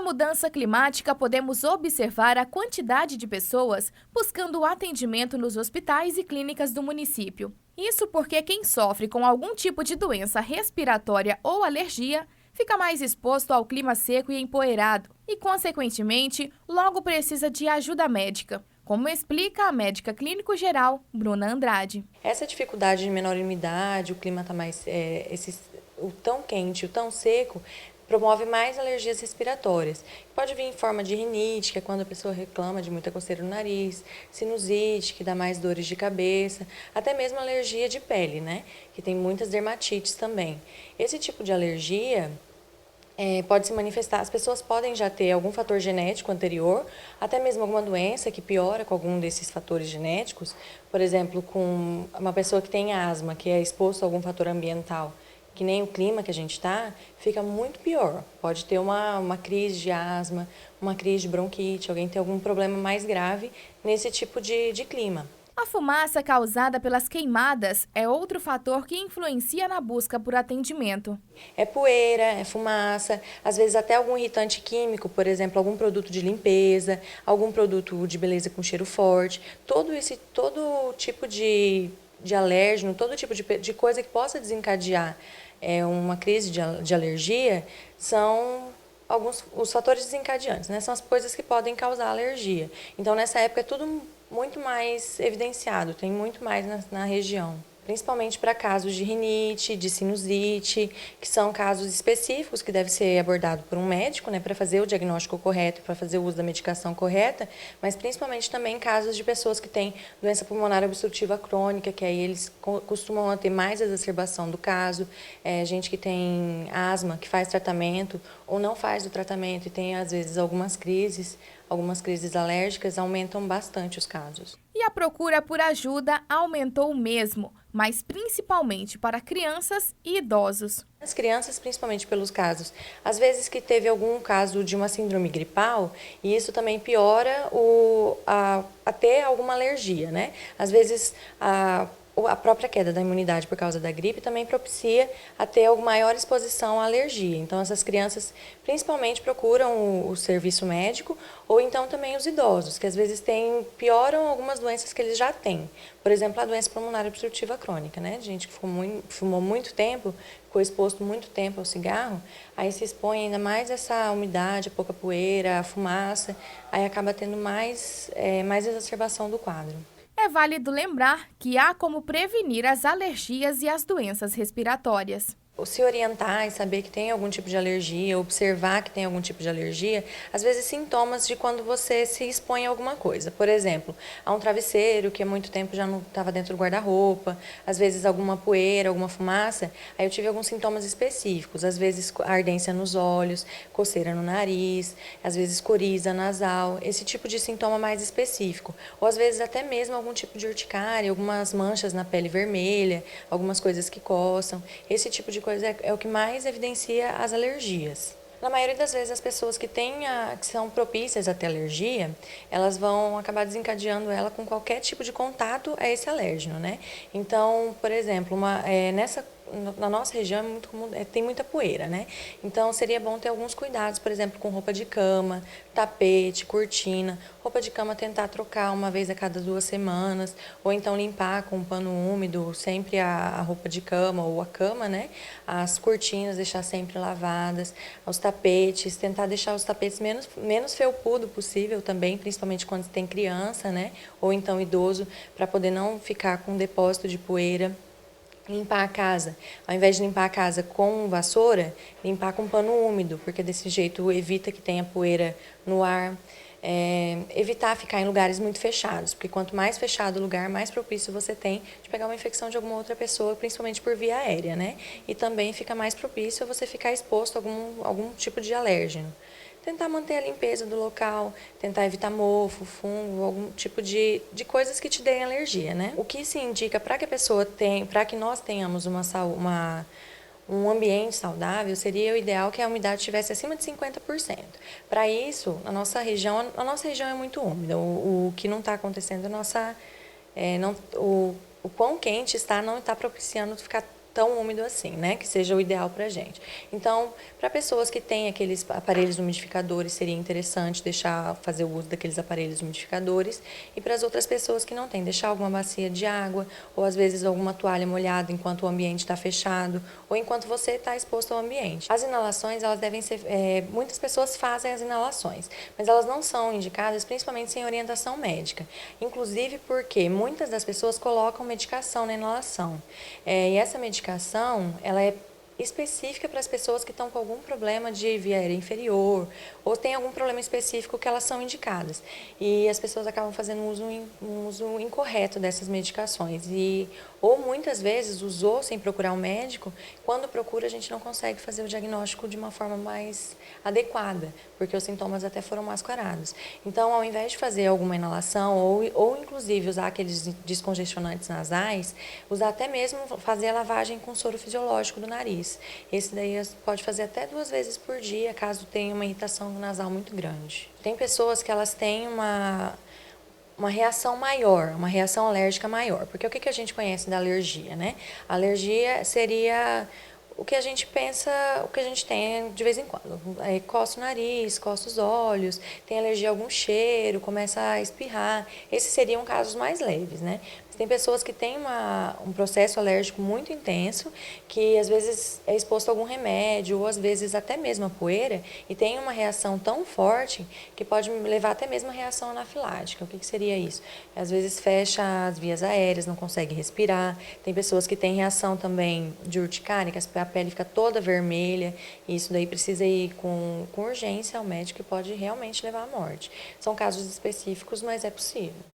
Com a mudança climática, podemos observar a quantidade de pessoas buscando atendimento nos hospitais e clínicas do município. Isso porque quem sofre com algum tipo de doença respiratória ou alergia fica mais exposto ao clima seco e empoeirado e, consequentemente, logo precisa de ajuda médica, como explica a médica clínico-geral Bruna Andrade. Essa dificuldade de menor umidade, o clima está mais o tão quente, o tão seco, promove mais alergias respiratórias. Pode vir em forma de rinite, que é quando a pessoa reclama de muita coceira no nariz, sinusite, que dá mais dores de cabeça, até mesmo alergia de pele, né? Que tem muitas dermatites também. Esse tipo de alergia pode se manifestar, as pessoas podem já ter algum fator genético anterior, até mesmo alguma doença que piora com algum desses fatores genéticos, por exemplo, com uma pessoa que tem asma, que é exposto a algum fator ambiental, que nem o clima que a gente está, fica muito pior. Pode ter uma crise de asma, uma crise de bronquite, alguém ter algum problema mais grave nesse tipo de clima. A fumaça causada pelas queimadas é outro fator que influencia na busca por atendimento. É poeira, é fumaça, às vezes até algum irritante químico, por exemplo, algum produto de limpeza, algum produto de beleza com cheiro forte, todo tipo de alérgeno, todo tipo de coisa que possa desencadear uma crise de alergia são os fatores desencadeantes, né? São as coisas que podem causar alergia. Então, nessa época, é tudo muito mais evidenciado, tem muito mais na região. Principalmente para casos de rinite, de sinusite, que são casos específicos que deve ser abordado por um médico, né, para fazer o diagnóstico correto, para fazer o uso da medicação correta, mas principalmente também casos de pessoas que têm doença pulmonar obstrutiva crônica, que aí eles costumam ter mais exacerbação do caso, gente que tem asma, que faz tratamento ou não faz o tratamento e tem às vezes algumas crises alérgicas, aumentam bastante os casos. E a procura por ajuda aumentou mesmo, mas principalmente para crianças e idosos. As crianças, principalmente pelos casos, às vezes que teve algum caso de uma síndrome gripal, e isso também piora até alguma alergia, né? Às vezes a própria queda da imunidade por causa da gripe também propicia a ter uma maior exposição à alergia. Então, essas crianças principalmente procuram o serviço médico ou então também os idosos, que às vezes pioram algumas doenças que eles já têm. Por exemplo, a doença pulmonar obstrutiva crônica, né? Gente que fumou muito tempo, ficou exposto muito tempo ao cigarro, aí se expõe ainda mais essa umidade, a pouca poeira, a fumaça, aí acaba tendo mais exacerbação do quadro. É válido lembrar que há como prevenir as alergias e as doenças respiratórias. Se orientar e saber que tem algum tipo de alergia, observar que tem algum tipo de alergia, às vezes sintomas de quando você se expõe a alguma coisa. Por exemplo, a um travesseiro que há muito tempo já não estava dentro do guarda-roupa, às vezes alguma poeira, alguma fumaça, aí eu tive alguns sintomas específicos, às vezes ardência nos olhos, coceira no nariz, às vezes coriza nasal, esse tipo de sintoma mais específico. Ou às vezes até mesmo algum tipo de urticária, algumas manchas na pele vermelha, algumas coisas que coçam, esse tipo de coisa é o que mais evidencia as alergias. Na maioria das vezes, as pessoas que são propícias a ter alergia, elas vão acabar desencadeando ela com qualquer tipo de contato a esse alérgeno, né? Então, por exemplo, na nossa região é muito comum, tem muita poeira, né? Então seria bom ter alguns cuidados, por exemplo, com roupa de cama, tapete, cortina. Roupa de cama tentar trocar uma vez a cada 2 semanas, ou então limpar com um pano úmido sempre a roupa de cama ou a cama, né? As cortinas deixar sempre lavadas, os tapetes, tentar deixar os tapetes menos felpudo possível também, principalmente quando tem criança, né? Ou então idoso, para poder não ficar com depósito de poeira. Limpar a casa, ao invés de limpar a casa com vassoura, limpar com pano úmido, porque desse jeito evita que tenha poeira no ar. Evitar ficar em lugares muito fechados, porque quanto mais fechado o lugar, mais propício você tem de pegar uma infecção de alguma outra pessoa, principalmente por via aérea, né? E também fica mais propício você ficar exposto a algum tipo de alérgeno. Tentar manter a limpeza do local, tentar evitar mofo, fungo, algum tipo de coisas que te deem alergia, né? O que se indica para que nós tenhamos um ambiente saudável, seria o ideal que a umidade estivesse acima de 50%. Para isso, a nossa região é muito úmida. O que não está acontecendo, o quão quente está não está propiciando ficar tão úmido assim, né? Que seja o ideal pra gente. Então, para pessoas que têm aqueles aparelhos umidificadores, seria interessante fazer o uso daqueles aparelhos umidificadores. E para as outras pessoas que não têm, deixar alguma bacia de água, ou às vezes alguma toalha molhada enquanto o ambiente está fechado, ou enquanto você está exposto ao ambiente. As inalações, elas devem ser, muitas pessoas fazem as inalações, mas elas não são indicadas, principalmente sem orientação médica. Inclusive porque muitas das pessoas colocam medicação na inalação. E essa medicação, ela é específica para as pessoas que estão com algum problema de via aérea inferior ou tem algum problema específico que elas são indicadas. E as pessoas acabam fazendo um uso incorreto dessas medicações. Ou muitas vezes usou sem procurar um médico, quando procura a gente não consegue fazer o diagnóstico de uma forma mais adequada, porque os sintomas até foram mascarados. Então, ao invés de fazer alguma inalação ou inclusive usar aqueles descongestionantes nasais, usar até mesmo fazer a lavagem com soro fisiológico do nariz. Esse daí pode fazer até 2 vezes por dia, caso tenha uma irritação nasal muito grande. Tem pessoas que elas têm uma reação maior, uma reação alérgica maior. Porque o que a gente conhece da alergia, né? A alergia seria o que a gente pensa, o que a gente tem de vez em quando. Coça o nariz, coça os olhos, tem alergia a algum cheiro, começa a espirrar. Esses seriam casos mais leves, né? Mas tem pessoas que têm um processo alérgico muito intenso, que às vezes é exposto a algum remédio, ou às vezes até mesmo a poeira, e tem uma reação tão forte que pode levar até mesmo a reação anafilática. O que seria isso? Às vezes fecha as vias aéreas, não consegue respirar. Tem pessoas que têm reação também de urticária, que a pele fica toda vermelha, e isso daí precisa ir com urgência ao médico e pode realmente levar à morte. São casos específicos, mas é possível.